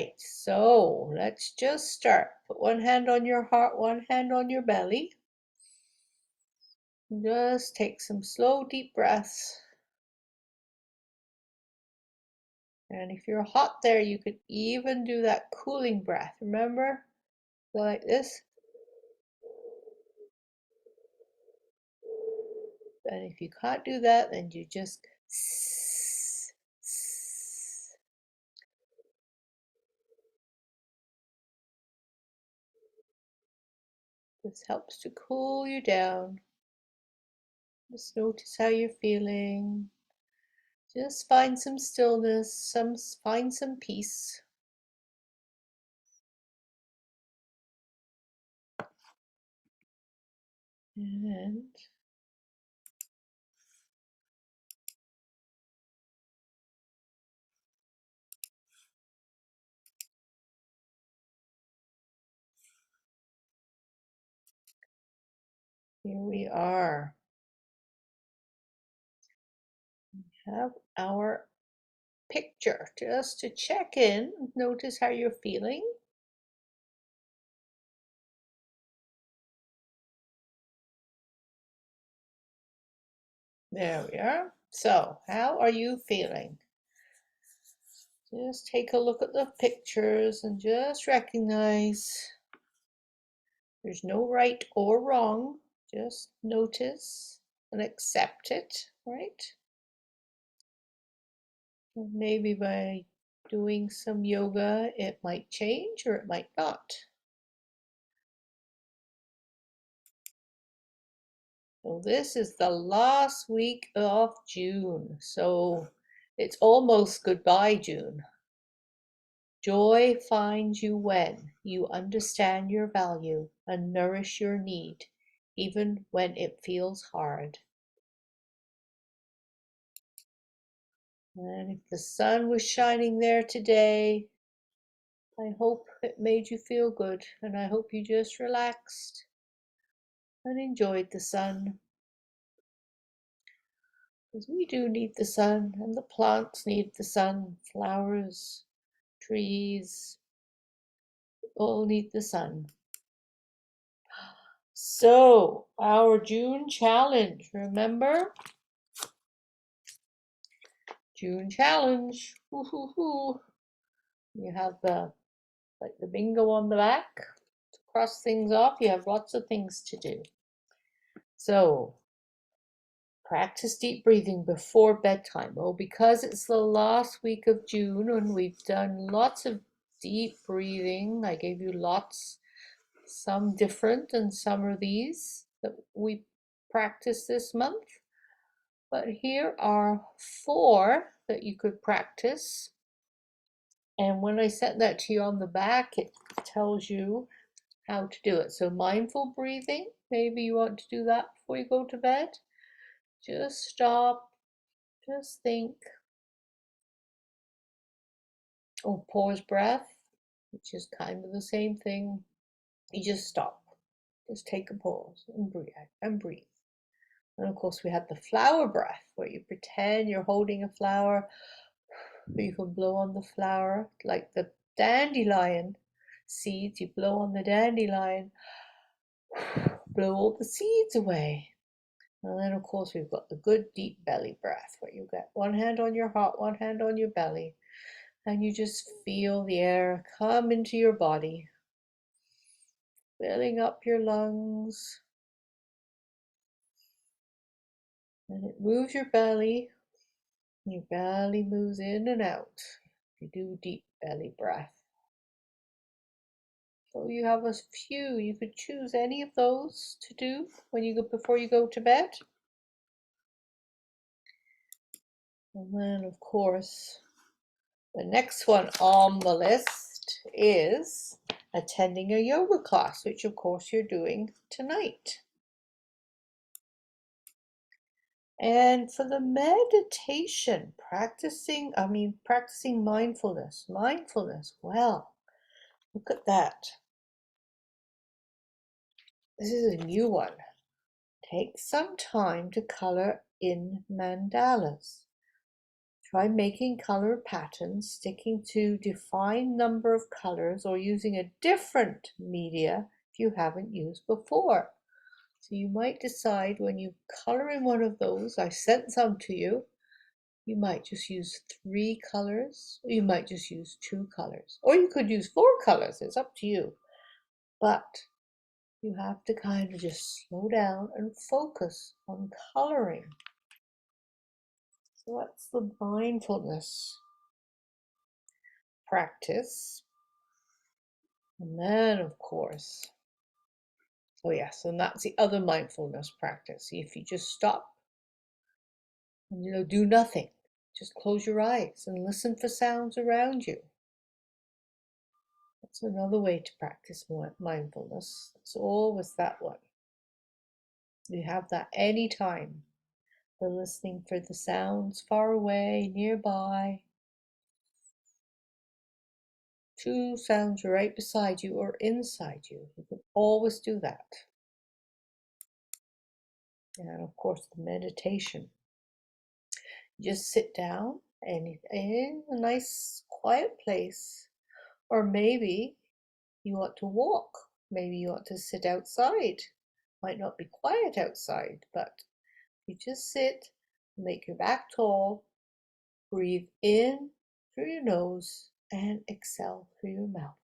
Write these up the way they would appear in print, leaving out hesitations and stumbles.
right, so let's just start. Put one hand on your heart, one hand on your belly. Just take some slow, deep breaths. And if you're hot there, you could even do that cooling breath. Remember? Go like this. And if you can't do that, then you just this helps to cool you down. Just notice how you're feeling. Just find some stillness, find some peace. And here we are. We have our picture just to check in. Notice how you're feeling. There we are. So, how are you feeling? Just take a look at the pictures and just recognize there's no right or wrong. Just notice and accept it, right? And maybe by doing some yoga, it might change or it might not. So this is the last week of June. So it's almost goodbye, June. Joy finds you when you understand your value and nourish your need, even when it feels hard. And if the sun was shining there today, I hope it made you feel good, and I hope you just relaxed and enjoyed the sun. Because we do need the sun, and the plants need the sun, flowers, trees, all need the sun. So, our June challenge, remember? June challenge. Hoo, hoo, hoo. You have the bingo on the back to cross things off. You have lots of things to do. So, practice deep breathing before bedtime. Well, because it's the last week of June and we've done lots of deep breathing, I gave you lots, some different and some are these that we practice this month. But here are 4 that you could practice. And when I sent that to you on the back, it tells you how to do it. So mindful breathing, maybe you want to do that before you go to bed. Just stop, just think. Or pause breath, which is kind of the same thing. You just stop, just take a pause and breathe. And of course we had the flower breath, where you pretend you're holding a flower, but you can blow on the flower like the dandelion seeds. You blow on the dandelion, blow all the seeds away. And then of course we've got the good deep belly breath, where you get one hand on your heart, one hand on your belly, and you just feel the air come into your body, filling up your lungs. And it moves your belly. Your belly moves in and out. You do deep belly breath. So you have a few. You could choose any of those to do when you go before you go to bed. And then of course, the next one on the list is attending a yoga class, which of course you're doing tonight. And for the meditation, practicing mindfulness. Well, look at that. This is a new one. Take some time to color in mandalas. Try making color patterns, sticking to defined number of colors, or using a different media if you haven't used before. So you might decide when you color in one of those, I sent some to you, you might just use 3 colors, or you might just use 2 colors, or you could use 4 colors, it's up to you. But you have to kind of just slow down and focus on coloring. So that's the mindfulness practice. And then, of course, oh yes, and that's the other mindfulness practice. If you just stop and do nothing, just close your eyes and listen for sounds around you. That's another way to practice mindfulness. It's always that one. You have that anytime. The listening for the sounds far away, nearby. 2 sounds right beside you or inside you. You can always do that. And of course, the meditation. Just sit down and in a nice quiet place. Or maybe you want to walk. Maybe you want to sit outside. Might not be quiet outside, but you just sit, make your back tall, breathe in through your nose and exhale through your mouth.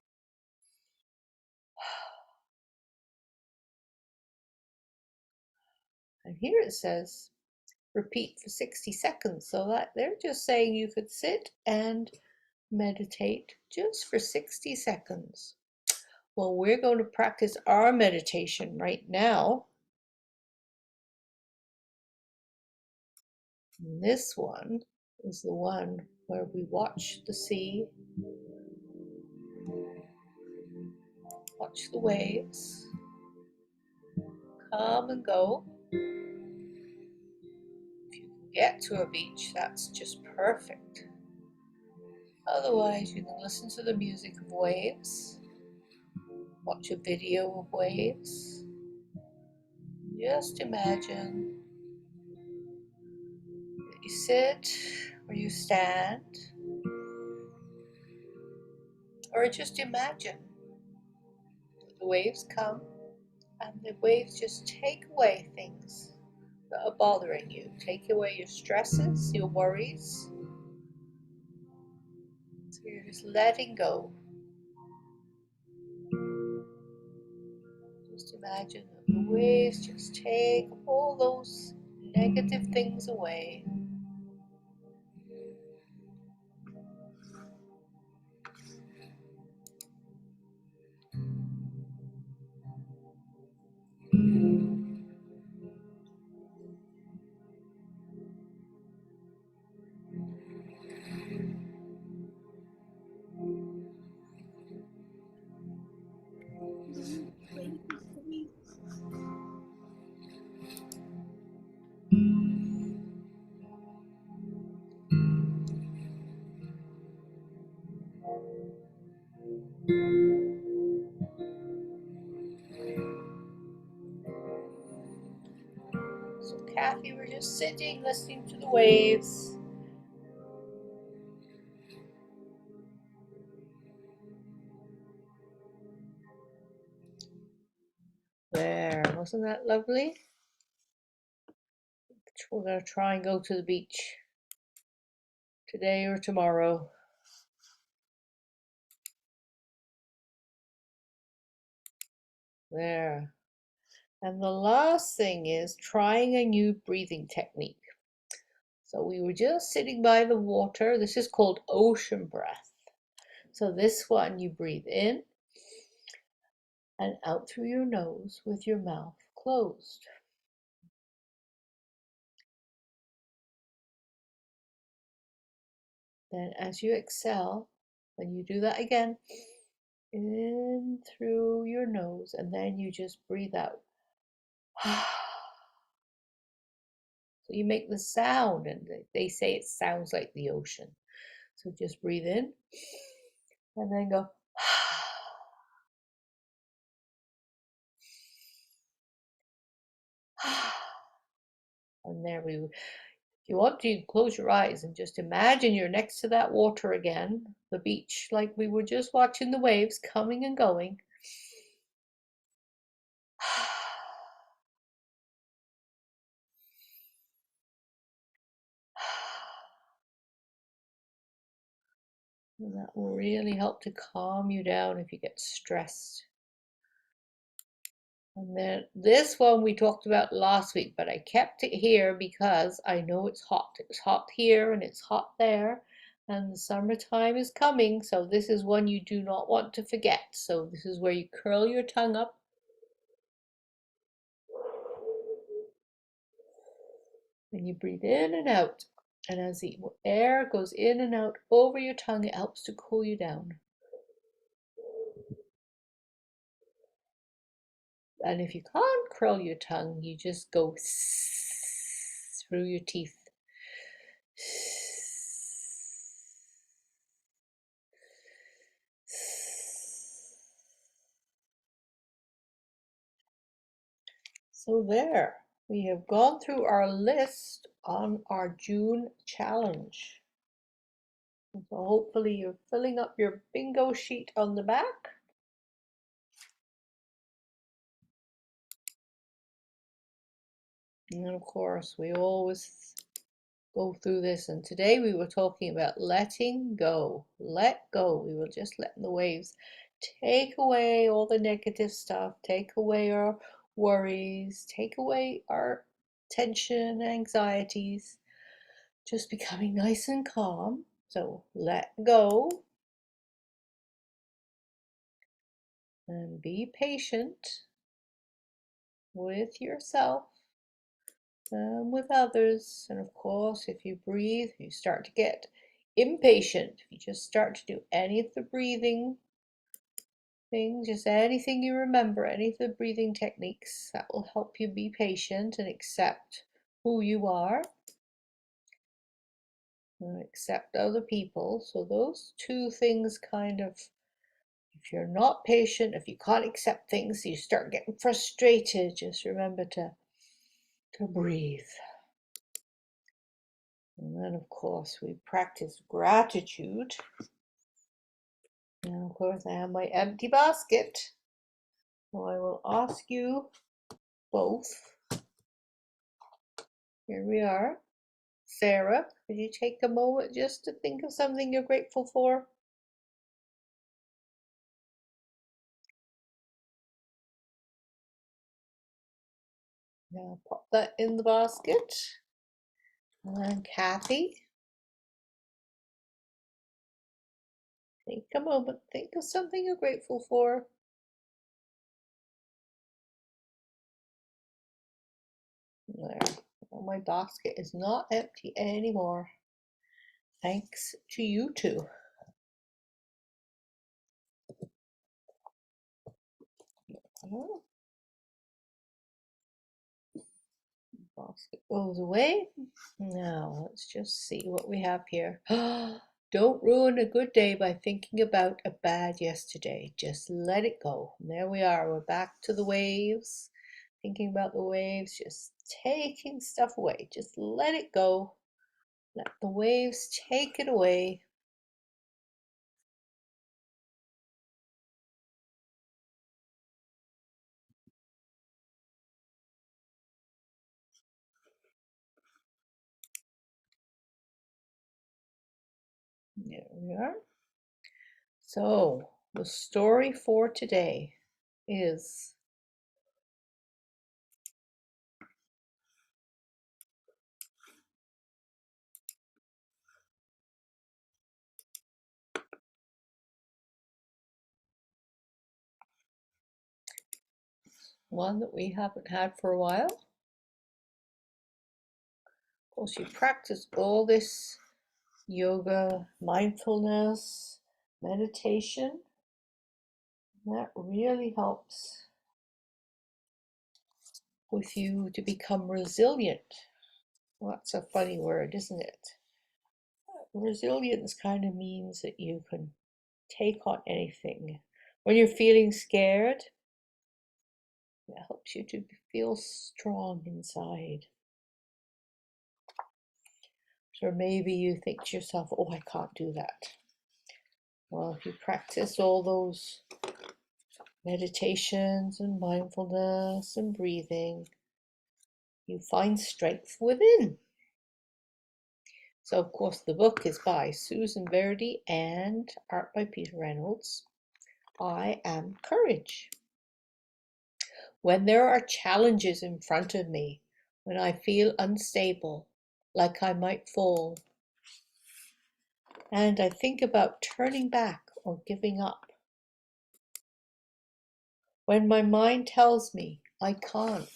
And here it says repeat for 60 seconds. So that they're just saying you could sit and meditate just for 60 seconds. Well, we're going to practice our meditation right now. And this one is the one where we watch the sea, watch the waves come and go. If you can get to a beach, that's just perfect. Otherwise, you can listen to the music of waves, watch a video of waves. Just imagine that you sit or you stand, or just imagine that the waves come and the waves just take away things that are bothering you. Take away your stresses, your worries. So you're just letting go. Just imagine that the waves just take all those negative things away. So Kathy, we're just sitting, listening to the waves. There, wasn't that lovely? We're going to try and go to the beach today or tomorrow. There. And the last thing is trying a new breathing technique. So we were just sitting by the water. This is called ocean breath. So this one you breathe in and out through your nose with your mouth closed. Then as you exhale, when you do that again, in through your nose, and then you just breathe out. So you make the sound, and they say it sounds like the ocean. So just breathe in and then go. And there If you want to, you can close your eyes and just imagine you're next to that water again, the beach, like we were just watching the waves coming and going. And that will really help to calm you down if you get stressed. And then this one we talked about last week, but I kept it here because I know it's hot. It's hot here and it's hot there, and the summertime is coming, so this is one you do not want to forget. So this is where you curl your tongue up and you breathe in and out. And as the air goes in and out over your tongue, it helps to cool you down. And if you can't curl your tongue, you just go through your teeth. So there, we have gone through our list on our June challenge. So hopefully you're filling up your bingo sheet on the back. And of course, we always go through this. And today we were talking about letting go. Let go. We were just letting the waves take away all the negative stuff, take away our worries, take away our tension, anxieties, just becoming nice and calm. So let go and be patient with yourself and with others. And of course, if you breathe, you start to get impatient. If you just start to do any of the breathing things, just anything you remember, any of the breathing techniques, that will help you be patient and accept who you are and accept other people. So those two things kind of, if you're not patient, if you can't accept things, you start getting frustrated, just remember to breathe. And then, of course, we practice gratitude. And of course, I have my empty basket. So I will ask you both. Here we are. Sarah, could you take a moment just to think of something you're grateful for? Now pop that in the basket. And Kathy, take a moment, think of something you're grateful for. There. Well, my basket is not empty anymore. Thanks to you two. Oh, basket goes away. Now let's just see what we have here. Don't ruin a good day by thinking about a bad yesterday. Just let it go. And there we are. We're back to the waves. Thinking about the waves, just taking stuff away. Just let it go. Let the waves take it away. There we are. So the story for today is one that we haven't had for a while. Of course, you practice all this yoga, mindfulness, meditation. That really helps with you to become resilient. Well, that's a funny word, isn't it? Resilience kind of means that you can take on anything. When you're feeling scared, it helps you to feel strong inside. Or maybe you think to yourself, oh, I can't do that. Well, if you practice all those meditations and mindfulness and breathing, you find strength within. So, of course, the book is by Susan Verdi and art by Peter Reynolds. I Am Courage. When there are challenges in front of me, when I feel unstable, like I might fall, and I think about turning back or giving up, when my mind tells me I can't,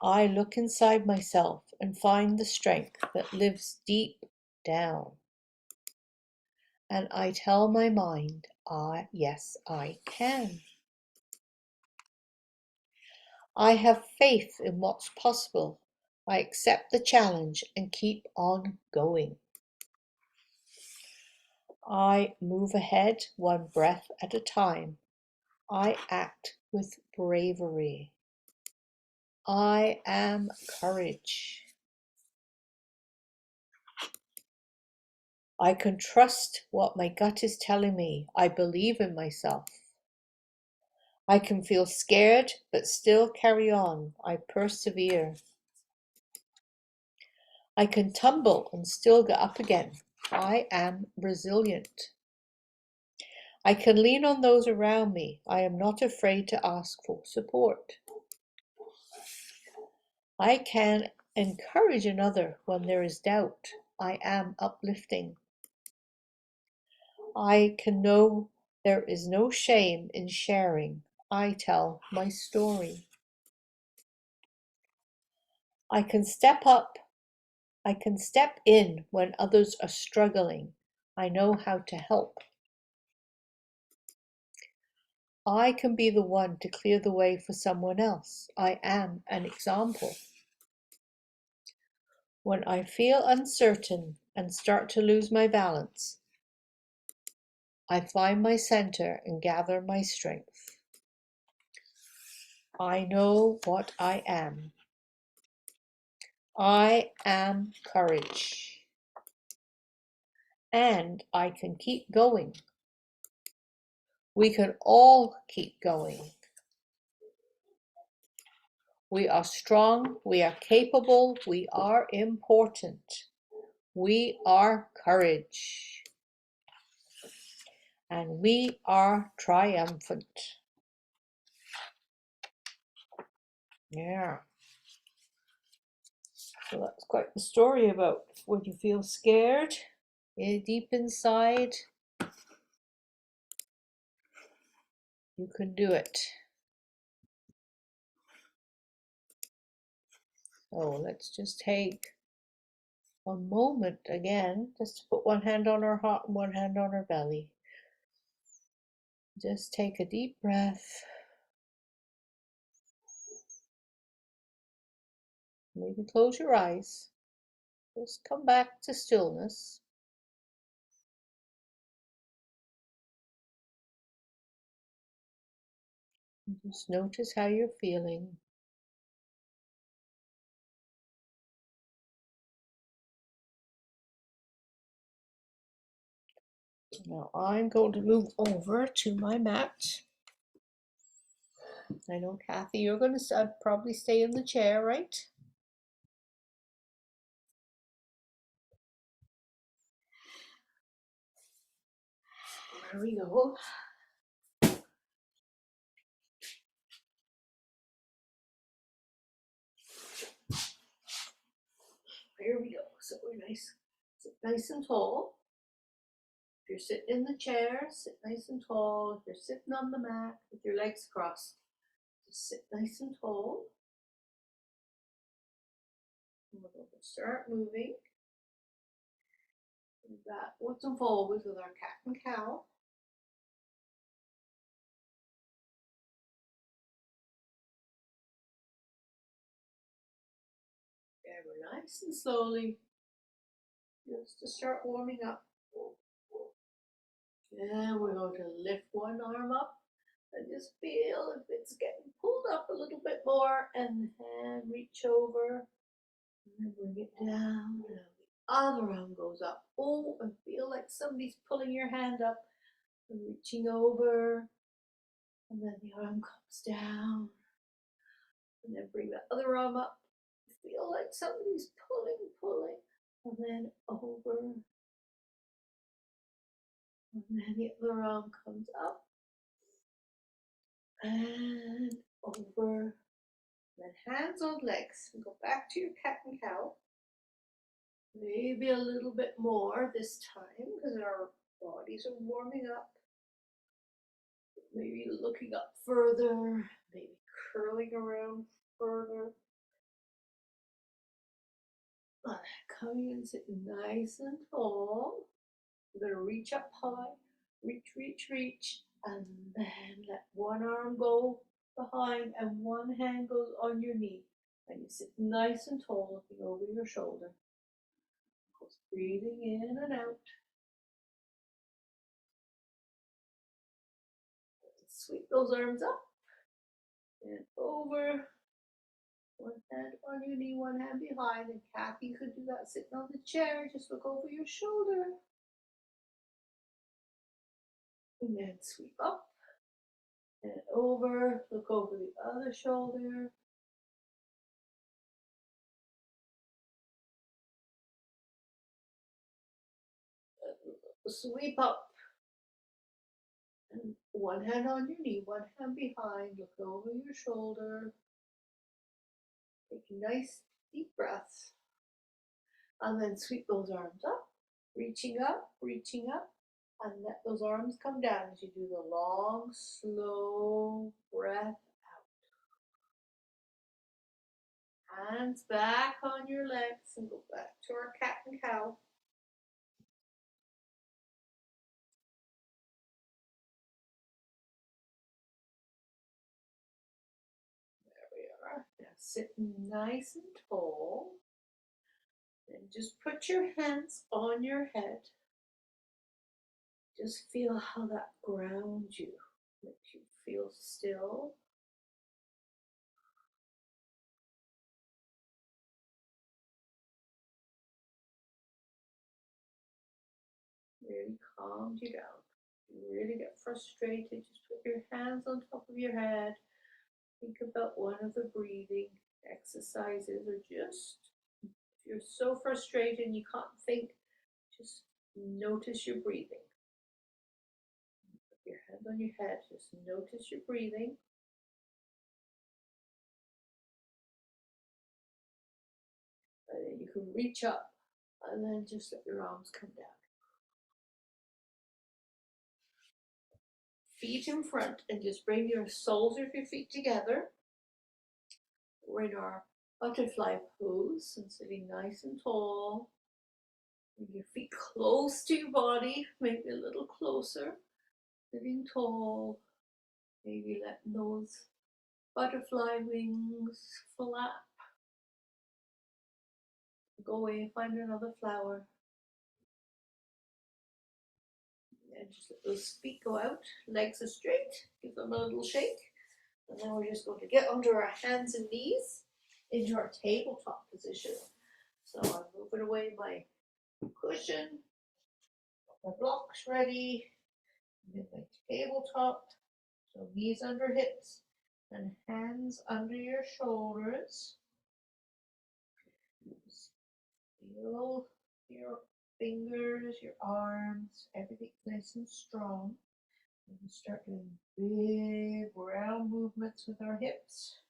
I look inside myself and find the strength that lives deep down. And I tell my mind, yes, I can. I have faith in what's possible. I accept the challenge and keep on going. I move ahead one breath at a time. I act with bravery. I am courage. I can trust what my gut is telling me. I believe in myself. I can feel scared, but still carry on. I persevere. I can tumble and still get up again. I am resilient. I can lean on those around me. I am not afraid to ask for support. I can encourage another when there is doubt. I am uplifting. I can know there is no shame in sharing. I tell my story. I can step up. I can step in when others are struggling. I know how to help. I can be the one to clear the way for someone else. I am an example. When I feel uncertain and start to lose my balance, I find my center and gather my strength. I know what I am. I am courage. And I can keep going. We can all keep going. We are strong, we are capable, we are important. We are courage. And we are triumphant. Yeah. So that's quite the story about when you feel scared, deep inside, you can do it. So let's just take a moment again, just to put one hand on our heart and one hand on our belly. Just take a deep breath. Maybe close your eyes. Just come back to stillness. Just notice how you're feeling. Now I'm going to move over to my mat. I know, Kathy, you're going to probably stay in the chair, right? There we go. Here we go. So we're sit nice and tall. If you're sitting in the chair, sit nice and tall. If you're sitting on the mat with your legs crossed, just sit nice and tall. And we're going to start moving. We've got what's involved with our cat and cow. Yeah, we're nice and slowly, just to start warming up. And we're going to lift one arm up and just feel if it's getting pulled up a little bit more, and the hand reach over and then bring it down. Other arm goes up. Oh, and feel like somebody's pulling your hand up and reaching over. And then the arm comes down. And then bring the other arm up. Feel like somebody's pulling. And then over. And then the other arm comes up. And over. Then hands on legs. And go back to your cat and cow. Maybe a little bit more this time because our bodies are warming up. Maybe looking up further, maybe curling around further. Coming and sitting nice and tall. We're going to reach up high, reach, and then let one arm go behind and one hand goes on your knee. And you sit nice and tall, looking over your shoulder. Just breathing in and out. Sweep those arms up and over. One hand on your knee, one hand behind. And Kathy could do that sitting on the chair. Just look over your shoulder. And then sweep up and over. Look over the other shoulder. Sweep up. And one hand on your knee, one hand behind. Look over your shoulder. Take nice deep breaths. And then sweep those arms up, reaching up, and let those arms come down as you do the long, slow breath out. Hands back on your legs and go back to our cat and cow. There we are. Now sitting nice and tall. And just put your hands on your head. Just feel how that grounds you, makes you feel still. Really calmed you down. You really get frustrated, just put your hands on top of your head. Think about one of the breathing exercises, or just if you're so frustrated and you can't think, just notice your breathing. Put your hand on your head, just notice your breathing. And then you can reach up and then just let your arms come down. Feet in front, and just bring your soles of your feet together. We're in our butterfly pose and sitting nice and tall. Bring your feet close to your body, maybe a little closer. Sitting tall, maybe letting those butterfly wings flap. Go away and find another flower. And just let those feet go out, legs are straight, give them a little shake. And then we're just going to get under our hands and knees into our tabletop position. So I'm moving away my cushion, my blocks ready, I'm in my tabletop. So knees under hips and hands under your shoulders. Just feel your fingers, your arms, everything nice and strong. And we start doing big round movements with our hips.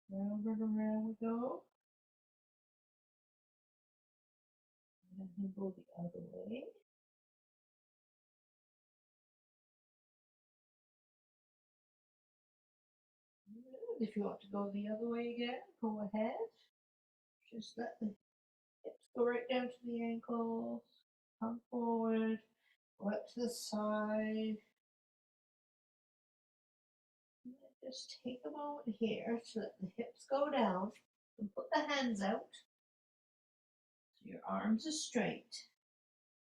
Round and around we go. And then go the other way. If you want to go the other way again, go ahead. Just let the hips go right down to the ankles. Come forward. Go up to the side. Just take a moment here to let the hips go down and put the hands out. So your arms are straight,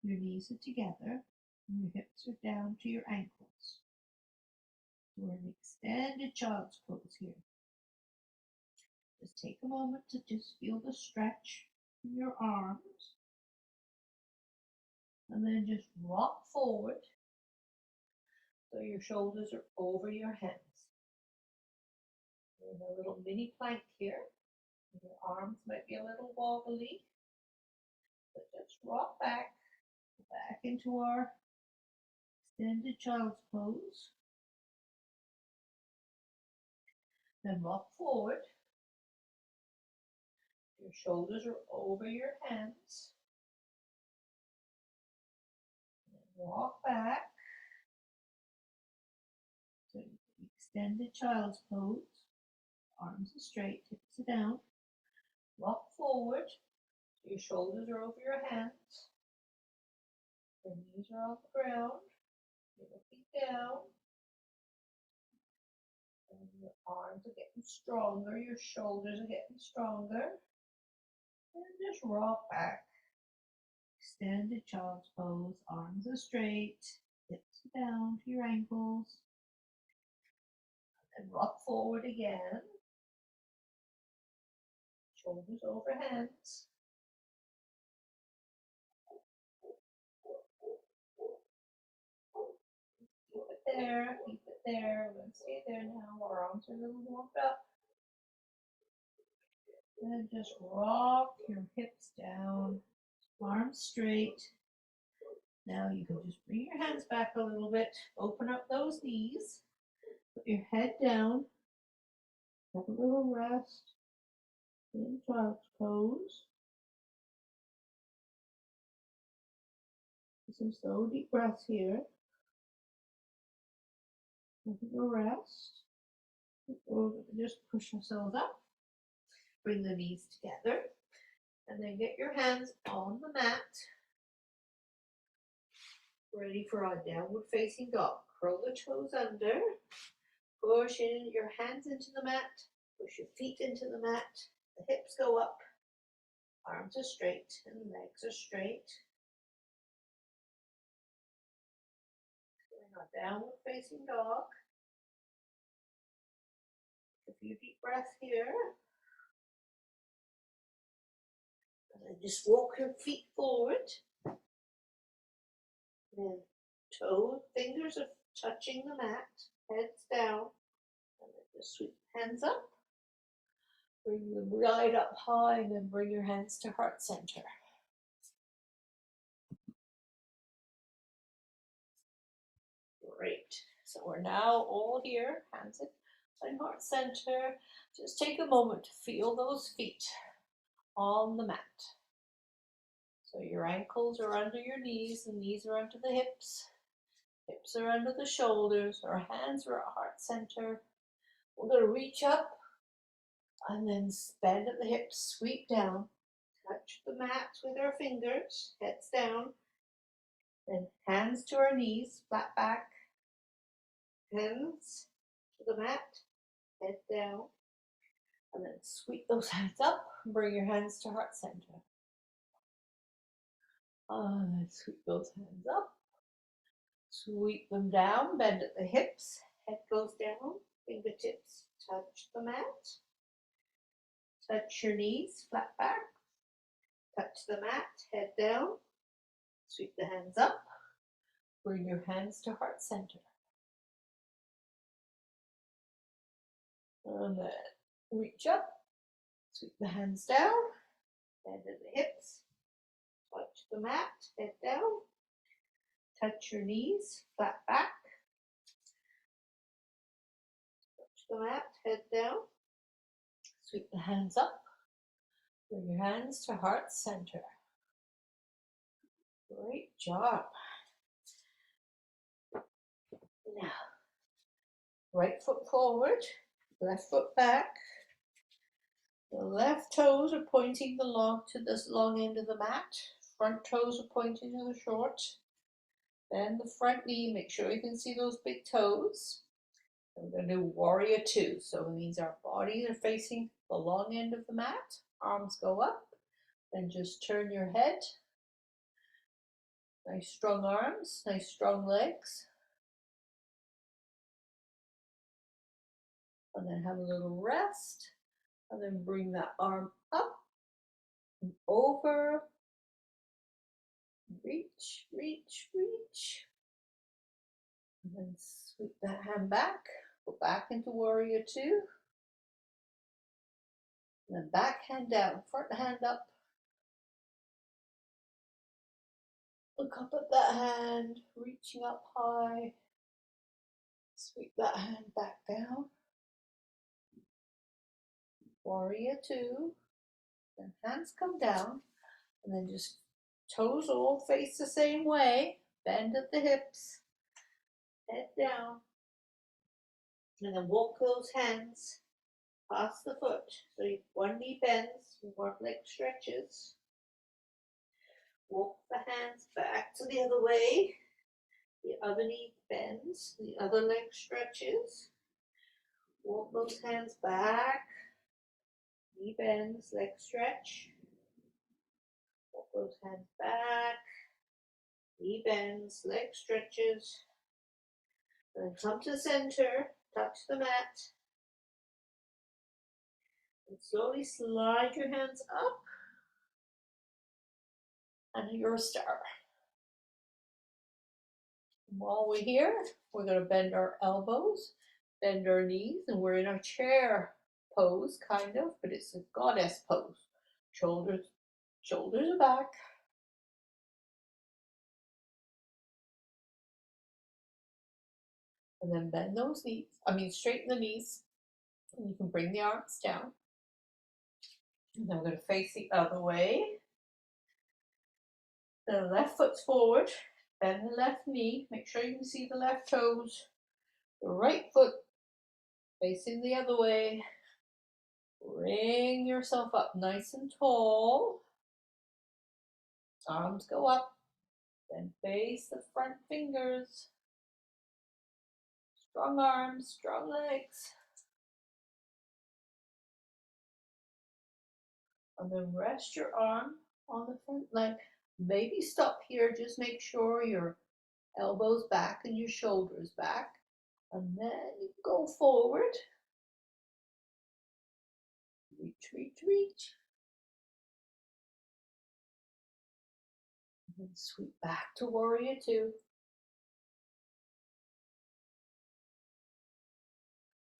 your knees are together, and your hips are down to your ankles. We're in extended child's pose here. Just take a moment to just feel the stretch. your arms, and then just rock forward so your shoulders are over your hands. We're in a little mini plank here. Your arms might be a little wobbly, but just rock back into our extended child's pose. Then rock forward. Your shoulders are over your hands. Then walk back to extended child's pose. Arms are straight, hips are down. Rock forward. Your shoulders are over your hands. Your knees are on the ground. Your feet down. And your arms are getting stronger. Your shoulders are getting stronger. And just rock back. Extended child's pose. Arms are straight. Hips are down to your ankles. And rock forward again. Shoulders over hands. Keep it there. Keep it there. We're going to stay there now. Our arms are a little warmed up. And just rock your hips down. Arms straight. Now you can just bring your hands back a little bit. Open up those knees. Put your head down. Have a little rest in child's pose. Some slow deep breaths here. Have a little rest. Just push ourselves up. Bring the knees together. And then get your hands on the mat. Ready for our downward facing dog. Curl the toes under. Push in your hands into the mat. Push your feet into the mat. The hips go up. Arms are straight and legs are straight. We're in our downward facing dog. A few deep breaths here. And then just walk your feet forward. Then fingers are touching the mat. Heads down. And then just sweep hands up. Bring them right up high and then bring your hands to heart center. Great. So we're now all here, hands in heart center. Just take a moment to feel those feet on the mat. So your ankles are under your knees, the knees are under the hips. Hips are under the shoulders. Our hands are at heart center. We're going to reach up and then bend at the hips, sweep down. Touch the mat with our fingers, heads down. Then hands to our knees, flat back. Hands to the mat, head down. And then sweep those hands up. Bring your hands to heart center. And then sweep those hands up. Sweep them down, bend at the hips. Head goes down, fingertips touch the mat. Touch your knees, flat back. Touch the mat, head down. Sweep the hands up. Bring your hands to heart center. And then reach up. Sweep the hands down. Bend at the hips. Touch the mat, head down. Touch your knees, flat back. Touch the mat, head down. Sweep the hands up. Bring your hands to heart center. Great job. Now, right foot forward, left foot back. The left toes are pointing to this long end of the mat. Front toes are pointing to the short. Bend the front knee, make sure you can see those big toes. And we're going to do warrior two. So it means our bodies are facing the long end of the mat. Arms go up. Then just turn your head. Nice strong arms, nice strong legs. And then have a little rest. And then bring that arm up. and over. Reach, reach, reach. And then sweep that hand back. Go back into warrior two. And then back hand down, front hand up. Look up at that hand, reaching up high. Sweep that hand back down. Warrior two. Then hands come down. And then just toes all face the same way. Bend at the hips. Head down. And then walk those hands past the foot. So one knee bends, one leg stretches. Walk the hands back to the other way. The other knee bends, the other leg stretches. Walk those hands back. Knee bends, leg stretch. Walk those hands back. Knee bends, leg stretches. Then come to center, touch the mat. And slowly slide your hands up. And you're a star. While we're here, we're going to bend our elbows, bend our knees, and we're in our chair pose, kind of, but it's a goddess pose. Shoulders are back. And then bend those knees, straighten the knees, and you can bring the arms down. And then we're going to face the other way. The left foot's forward, bend the left knee, make sure you can see the left toes. The right foot facing the other way. Bring yourself up nice and tall. Arms go up. Then face the front fingers. Strong arms, strong legs. And then rest your arm on the front leg. Maybe stop here. Just make sure your elbows back and your shoulders back. And then you go forward. Reach, reach, reach. And then sweep back to warrior two.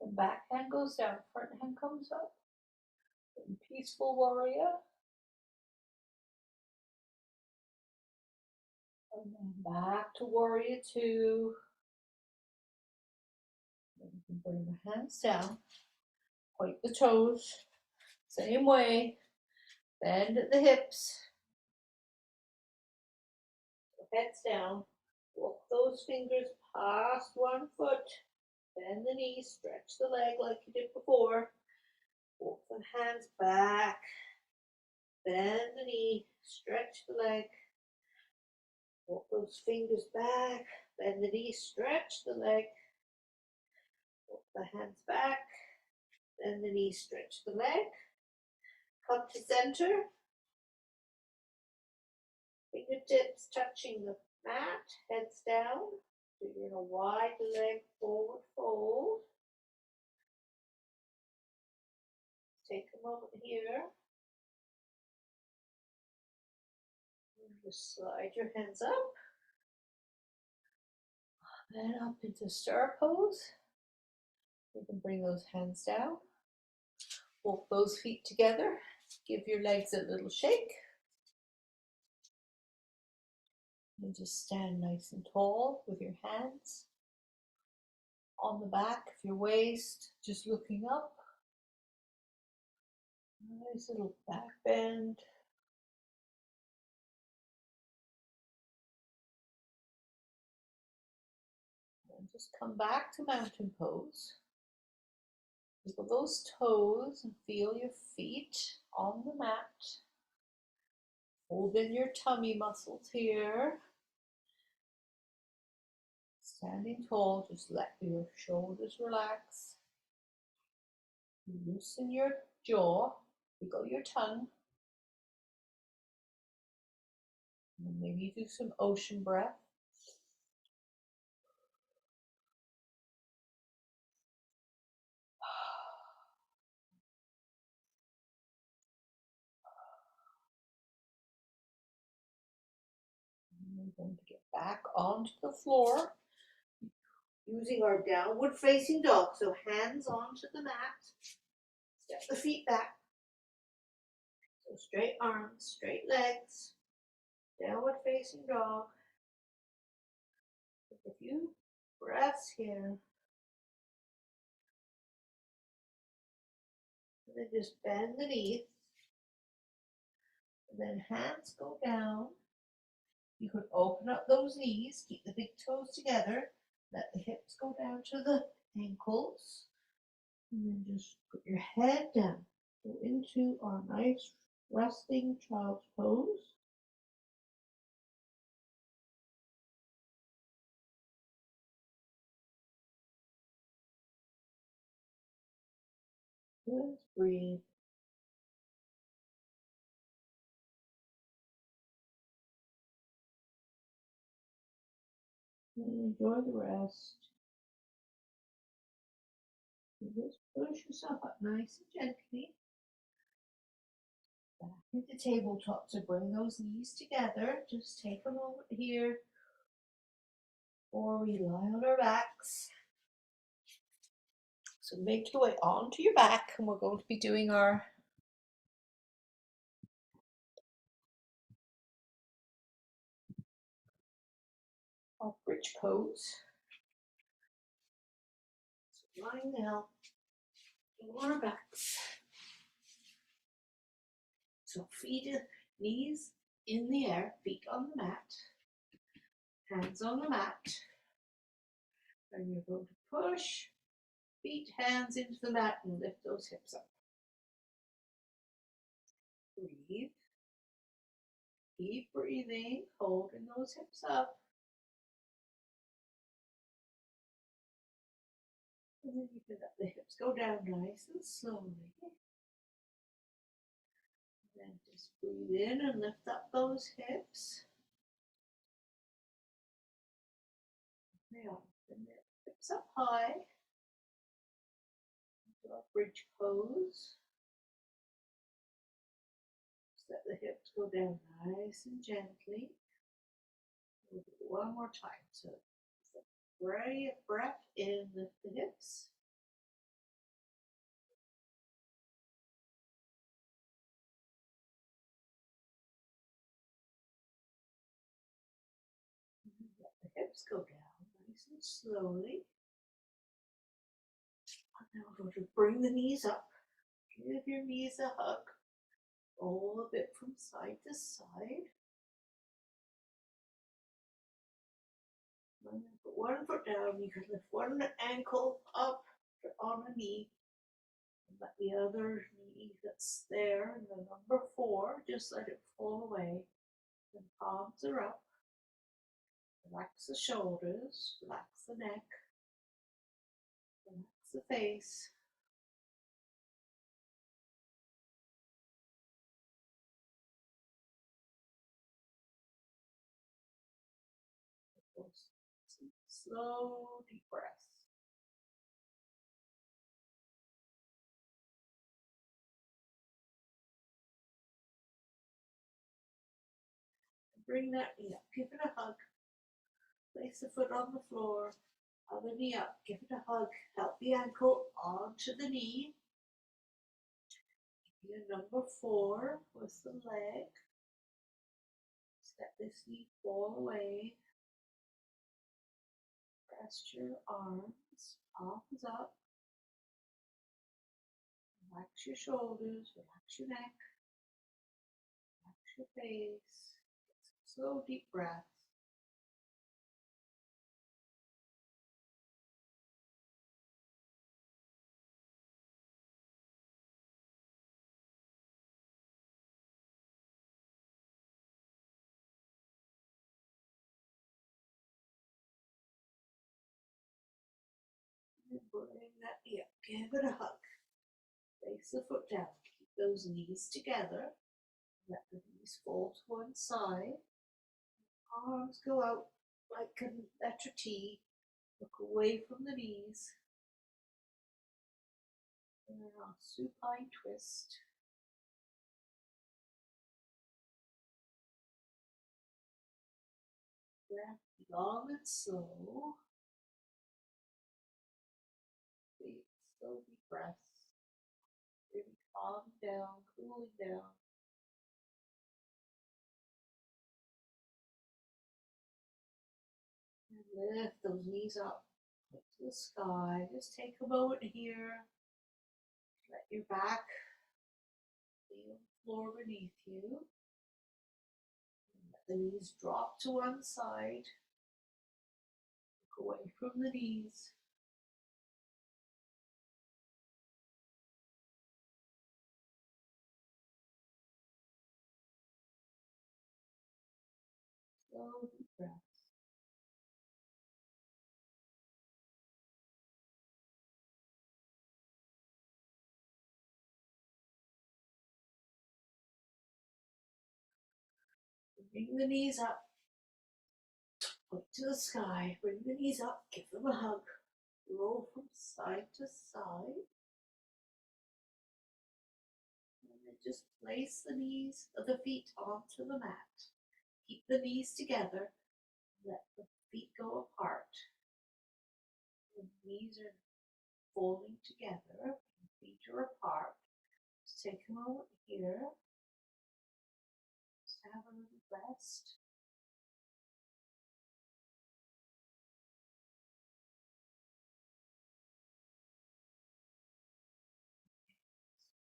The back hand goes down, front hand comes up. And peaceful warrior. And then back to warrior two. Then you can bring the hands down. Point the toes. Same way. Bend at the hips. Heads down. Walk those fingers past one foot. Bend the knees. Stretch the leg like you did before. Walk the hands back. Bend the knee. Stretch the leg. Walk those fingers back. Bend the knee. Stretch the leg. Walk the hands back. Bend the knee. Stretch the leg. Come to center. Fingertips touching the mat, heads down. So you're in a wide leg forward fold. Take a moment here. And just slide your hands up. Then up into star pose. You can bring those hands down. Walk those feet together. Give your legs a little shake. And just stand nice and tall with your hands on the back of your waist, just looking up. Nice little back bend. And just come back to mountain pose. Wiggle those toes and feel your feet on the mat. Hold in your tummy muscles here. Standing tall, just let your shoulders relax. Loosen your jaw, wiggle your tongue. And maybe do some ocean breath. we're going to get back onto the floor using our downward facing dog. So hands onto the mat, step the feet back. So straight arms, straight legs, downward facing dog. Take a few breaths here. And then just bend the knees. And then hands go down. You could open up those knees, keep the big toes together, let the hips go down to the ankles, and then just put your head down. Go into our nice resting child's pose. Just breathe. And enjoy the rest. And just push yourself up nice and gently. Back into tabletop. So bring those knees together. Just take a moment here. Or we lie on our backs. So make your way onto your back, and we're going to be doing our bridge pose. So lying now on our backs. So feet, knees in the air, feet on the mat, hands on the mat. And you're going to push feet, hands into the mat and lift those hips up. Breathe. Keep breathing, holding those hips up. And then you can let the hips go down nice and slowly. And then just breathe in and lift up those hips. There, and then hips up high. Into our bridge pose. Just let the hips go down nice and gently. We'll do it one more time. So breath in, lift the hips. Let the hips go down nice and slowly. And now we're going to bring the knees up. Give your knees a hug. Roll a bit from side to side. And then put one foot down. You can lift one ankle up on a knee. And let the other knee that's there in the number 4, just let it fall away. And palms are up. Relax the shoulders, relax the neck, relax the face. Slow, deep breaths. Bring that knee up, give it a hug. Place the foot on the floor, other knee up, give it a hug. Help the ankle onto the knee. Your number 4 with the leg. Let this knee fall away. Rest your arms, palms up. Relax your shoulders, relax your neck, relax your face. Get some slow, deep breaths. And bring that knee up, give it a hug. Place the foot down, keep those knees together. Let the knees fall to one side. Arms go out like a letter T. Look away from the knees. And then our supine twist. long and slow. Big, slow deep breaths. Really calming down, cooling down. And lift those knees up to the sky. Just take a moment here. Let your back feel the floor beneath you. Let the knees drop to one side. Look away from the knees. Slow deep breaths. Bring the knees up. Point to the sky. Bring the knees up. Give them a hug. Roll from side to side. And then just place the feet onto the mat. Keep the knees together. Let the feet go apart. The knees are folding together. The feet are apart. Just take a moment here. Just have a little rest.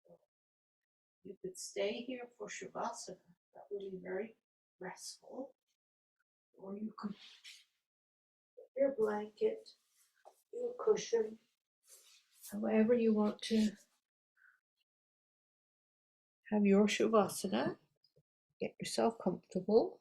So you could stay here for Shavasana. That would be very restful. Or you could put your blanket, your cushion, however you want to have your Shavasana. Get yourself comfortable.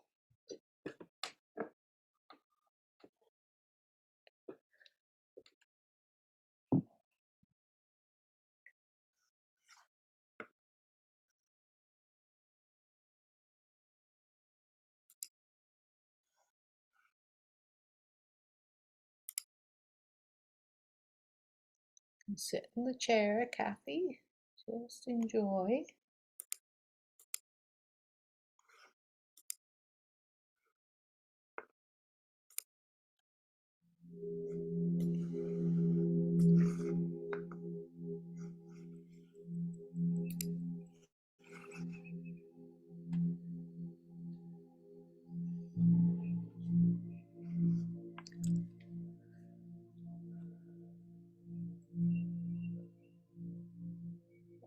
And sit in the chair, Kathy. Just enjoy.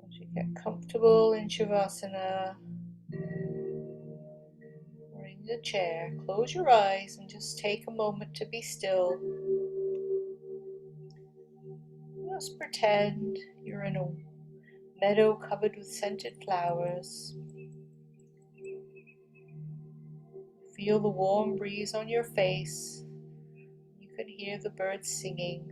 As you get comfortable in Shavasana, or in the chair, close your eyes and just take a moment to be still. Just pretend you're in a meadow covered with scented flowers. Feel the warm breeze on your face. You can hear the birds singing.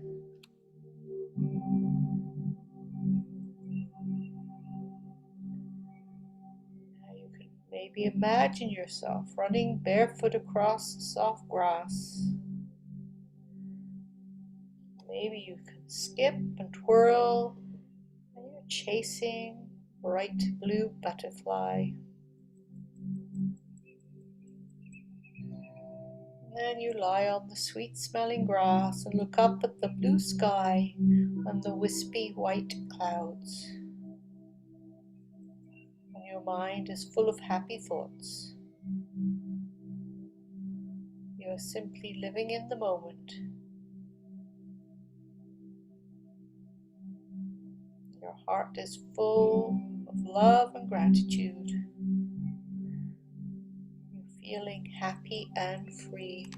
Now you can maybe imagine yourself running barefoot across soft grass. Maybe you can skip and twirl, and you're chasing a bright blue butterfly. And then you lie on the sweet smelling grass and look up at the blue sky and the wispy white clouds. And your mind is full of happy thoughts. You are simply living in the moment. Your heart is full of love and gratitude. You're feeling happy and free.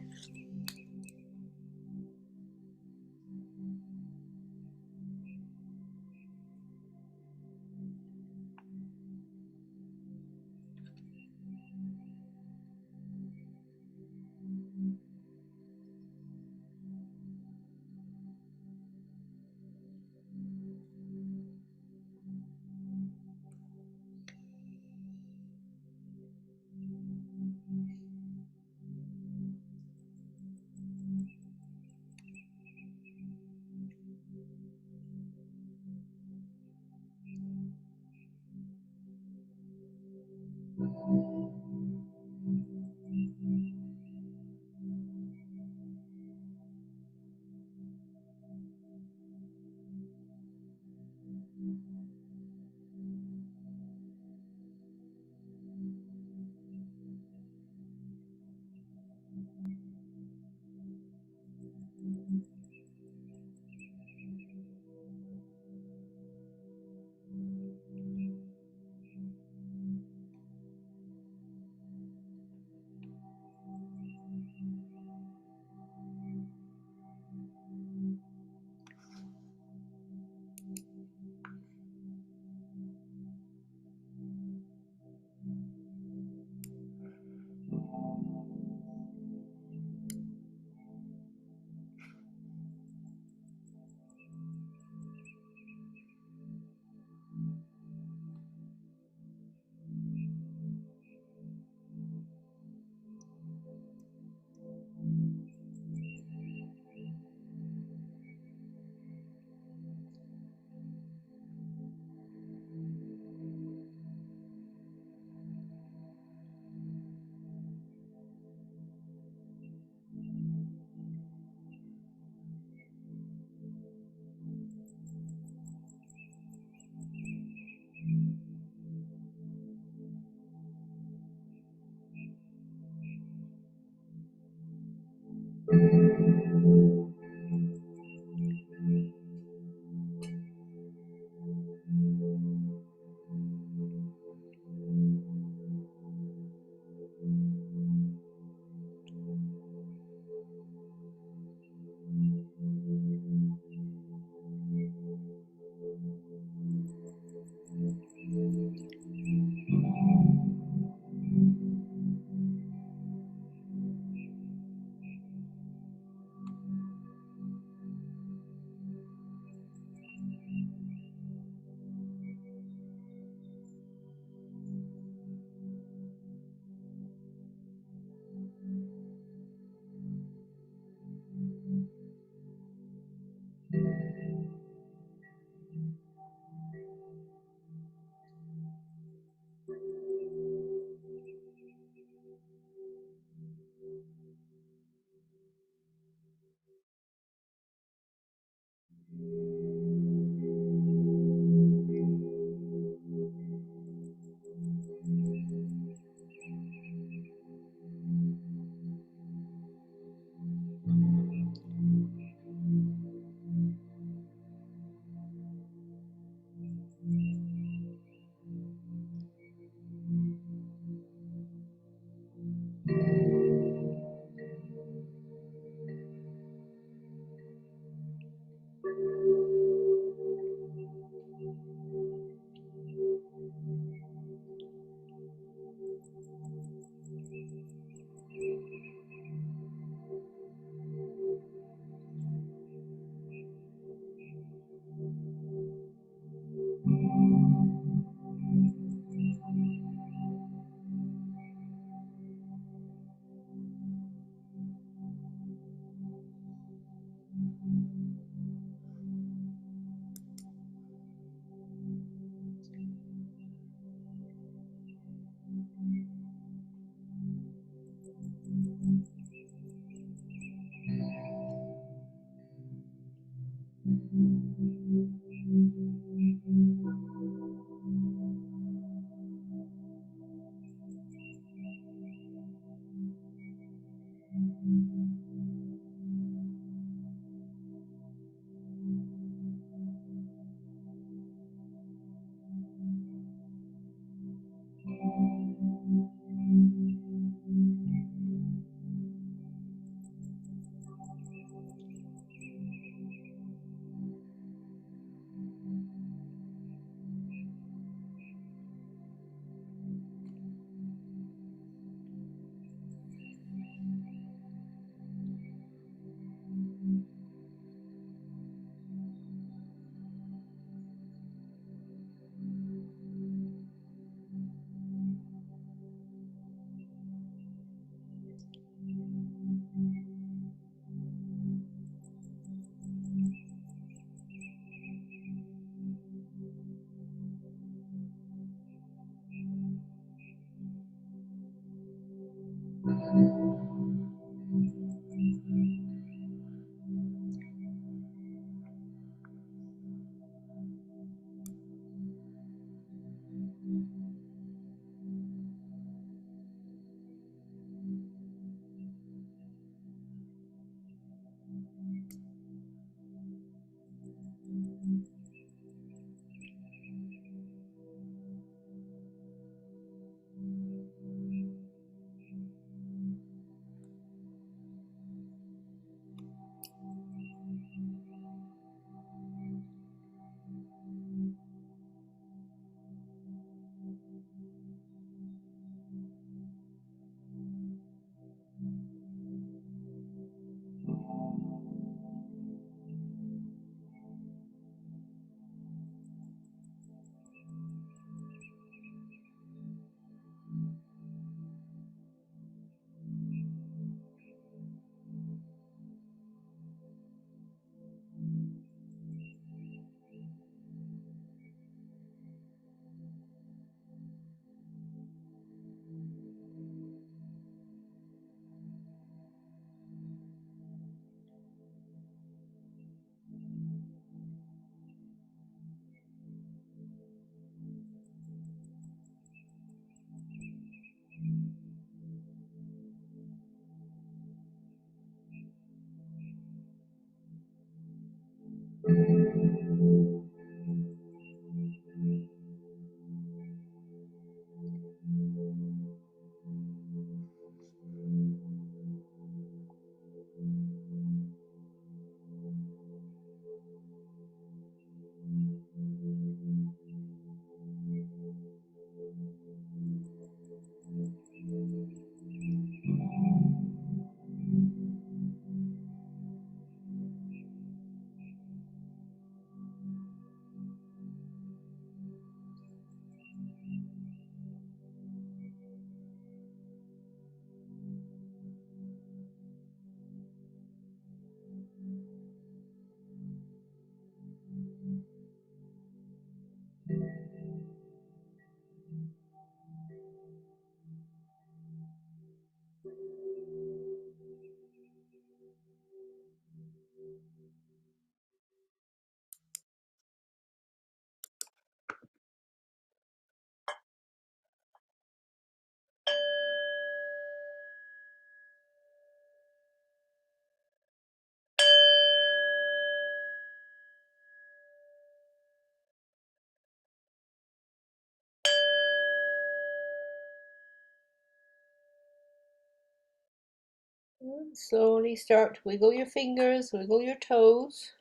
And slowly start to wiggle your fingers, wiggle your toes.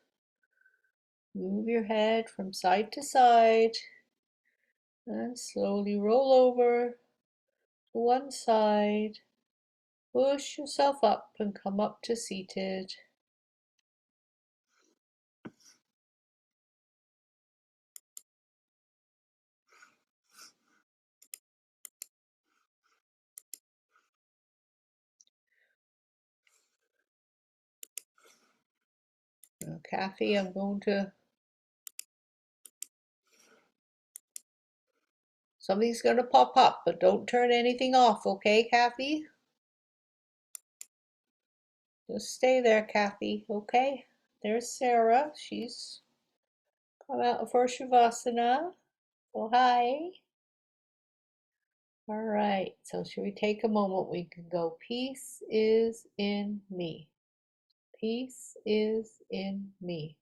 Move your head from side to side. And slowly roll over to one side. Push yourself up and come up to seated. Now, Kathy, something's going to pop up, but don't turn anything off, okay, Kathy? Just stay there, Kathy, okay? There's Sarah. She's come out for Shavasana. Oh, hi. All right, so should we take a moment? We can go, peace is in me. Peace is in me.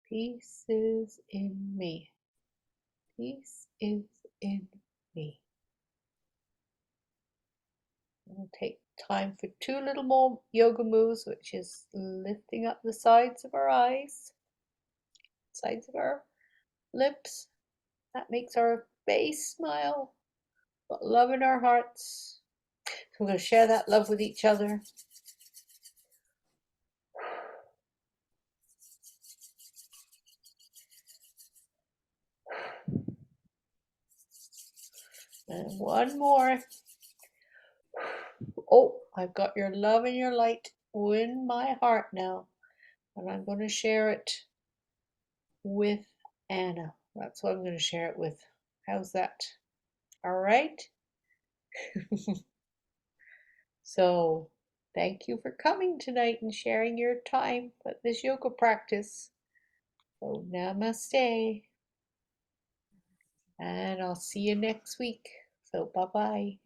Peace is in me. Peace is in me. We'll take time for 2 little more yoga moves, which is lifting up the sides of our eyes, sides of our lips. That makes our face smile, but love in our hearts. So we're going to share that love with each other. And one more. Oh, I've got your love and your light in my heart now. And I'm going to share it with Anna. That's what I'm going to share it with. How's that? All right. So, thank you for coming tonight and sharing your time at this yoga practice. So, namaste. And I'll see you next week. So, bye bye.